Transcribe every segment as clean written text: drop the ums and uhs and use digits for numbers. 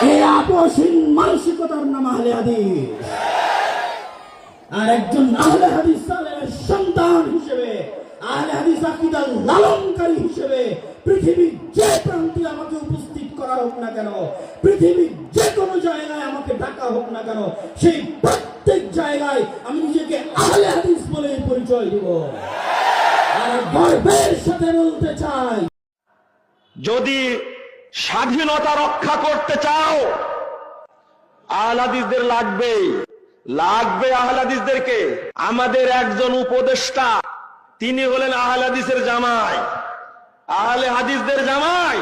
এই আপোষহীন মানসিকতার নাম আহলে হাদিস। আর একজন আহলে হাদিস সালেহের সন্তান হিসেবে, আহলে হাদিস আকীদার লালনকারী হিসেবে পৃথিবীর যে প্রান্তে আমাকে উপস্থিত করা হোক না কেন, পৃথিবীর যে কোনো জায়গায় আমাকে ডাকা হোক না কেন, সেই প্রত্যেক জায়গায় আমি নিজেকে আহলে হাদিস বলে পরিচয় দিব। আর গর্বের সাথে বলতে চাই, যদি স্বাধীনতা রক্ষা করতে চাও আহলে হাদিসদের লাগবে আহলে হাদিসদেরকে। আমাদের একজন উপদেষ্টা, তিনি হলেন আহলে হাদিসের জামাই, আহলে হাদিসদের জামাই।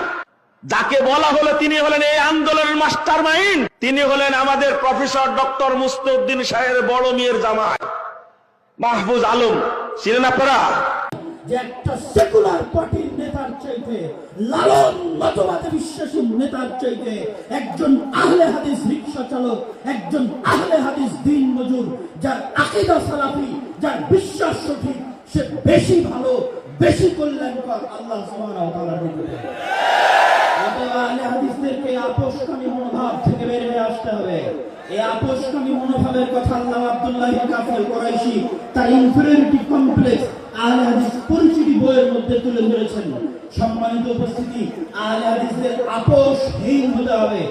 যাকে বলা হলো তিনি হলেন এই আন্দোলনের মাস্টার মাইন্ড, তিনি হলেন আমাদের প্রফেসর ডক্টর মুস্তাউদ্দিন সাহেবের বড় মেয়ের জামাই মাহফুজ আলম। ছিলেন আপনারা? যে একটা সেকুলার পার্টির নেতার চাইতে, লালন মতবাদে বিশ্বাসী নেতার চাইতে একজন আহলে হাদিস রিকশা চালক, একজন আহলে হাদিস দিন মজুর, যার আকীদা সালাফি, যার বিশ্বাস সঠিক, সে বেশি ভালো, বেশি কল্যাণকর আল্লাহ সুবহানাহু ওয়া তাআলার নিকটে। আহলে হাদিসদেরকে আপোষকামী মনোভাব থেকে বের হয়ে আসতে হবে। এই আপোষকামী মনোভাবের কথা আল্লাহ আব্দুল্লাহ কাফের কুরাইশি তার ইনফেরিয়রিটি কমপ্লেক্স আহলে হাদিস পরিচিতি বইয়ের মধ্যে তুলে ধরেছেন। সম্মানিত উপস্থিতি, আহলে হাদিসদের আপোষহীন হতে হবে,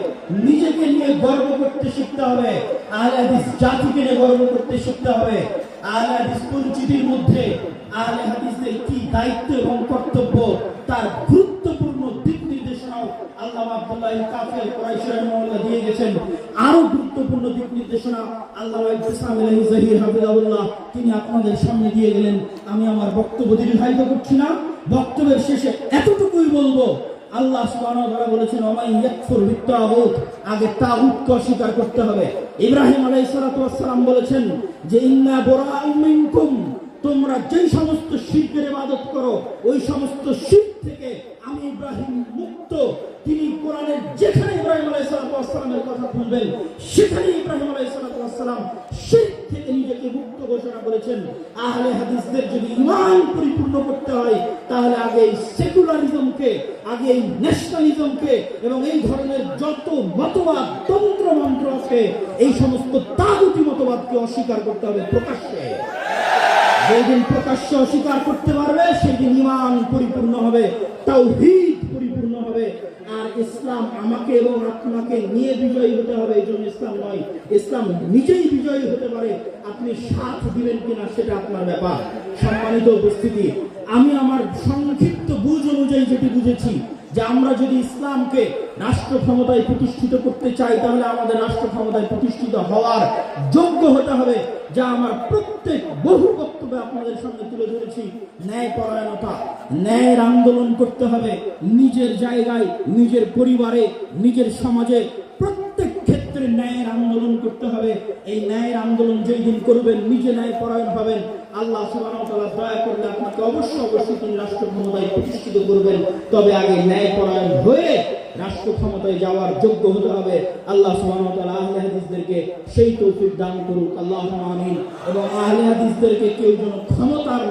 নিজেকে নিয়ে গর্ব করতে শিখতে হবে, আহলে হাদিস জাতিকে নিয়ে গর্ব করতে শিখতে হবে। আহলে হাদিস পরিচিতির মধ্যে আহলে হাদিসদের কি দায়িত্ব এবং কর্তব্য তার গুরুত্বপূর্ণ দিক নির্দেশনাও আল্লাহ আব্দুল্লাহ কাফের কুরাইশি রাহিমাহুল্লাহ দিয়ে গেছেন। আরো গুরুত্বপূর্ণ দিক নির্দেশনা আল্লাহ ইসলাম আলাইহি জহির হাফিজাহুল্লাহ তিনি আপনাদের সামনে দিয়ে গেলেন। আমি আমার বক্তব্য দীর্ঘায়িত করছি না, বক্তব্যের শেষে এতটুকুই বলবো, আল্লাহ সুবহানাহু ওয়া তাআলা বলেছেন ওয়া মান ইয়াকফুর বিত-তাগুত, আগে তাগুতকে অস্বীকার করতে হবে। ইব্রাহিম আলাইহিস সালাতু ওয়াস সালাম বলেছেন যে ইন্না বুরাউ মিনকুম, তোমরা যেই সমস্ত শিরকের ইবাদত করো ওই সমস্ত শিরক থেকে আমি ইব্রাহিম মুক্ত। তিনি কোরআনের যেখানে ইব্রাহিম আলাইহিস সালাতু ওয়াস সালামের কথা বলবেন সেখানে ইব্রাহিম আলাইহিস সালাতু ওয়াস সালাম শিরক থেকে নিজেকে মুক্ত ঘোষণা করেছেন। আহলে হাদিসদের যদি ঈমান পরিপূর্ণ করতে হয় তাহলে আগে এই সেকুলারিজমকে, আগে এই ন্যাশনালিজমকে এবং এই ধরনের যত মতবাদ তন্ত্র মন্ত্র আছে এই সমস্ত তাগুতি মতবাদকে অস্বীকার করতে হবে প্রকাশ্যে। যেদিন প্রকাশ্যে অস্বীকার করতে পারবে সেদিন ঈমান পরিপূর্ণ হবে, তাওহীদ পরিপূর্ণ হবে। আর ইসলাম আমাকে এবং আপনাকে নিয়ে বিজয়ী হতে হবে, এই জন্য ইসলাম নয়, ইসলাম নিজেই বিজয়ী হতে পারে। আপনি সাথ দিবেন কিনা সেটা আপনার ব্যাপার। সম্মানিত উপস্থিতি, আমি আমার সংক্ষিপ্ত বুঝ অনুযায়ী যেটি বুঝেছি যে আমরা যদি ইসলামকে রাষ্ট্র ক্ষমতায় প্রতিষ্ঠিত করতে চাই তাহলে আমাদের রাষ্ট্র ক্ষমতায় প্রতিষ্ঠিত হওয়ার যোগ্য হতে হবে, যা আমার প্রত্যেক বহু বক্তব্যে আপনাদের সামনে তুলে ধরেছি। ন্যায়পরায়ণতা, ন্যায়ের আন্দোলন করতে হবে নিজের জায়গায়, নিজের পরিবারে, নিজের সমাজে, প্রত্যেক ক্ষেত্রে ন্যায়ের আন্দোলন করতে হবে। এই ন্যায়ের আন্দোলন যেই দিন করবেন নিজে ন্যায়পরায়ণ হবেন, আল্লাহ সুবহানাহু ওয়া তাআলা দয়া করলে আপনাকে অবশ্যই তিনি রাষ্ট্র ক্ষমতায় প্রতিষ্ঠিত করবেন। তবে আগে ন্যায়পরায়ণ হয়ে রাষ্ট্র ক্ষমতায় যাওয়ার যোগ্য হতে হবে। আল্লাহ সুবহানাহু ওয়া তাআলা আহলে হাদিসদেরকে সেই তৌফিক দান করুক, আল্লাহুম্মা আমিন। এবং আহলে হাদিসদেরকে কেউ যেন ক্ষমতার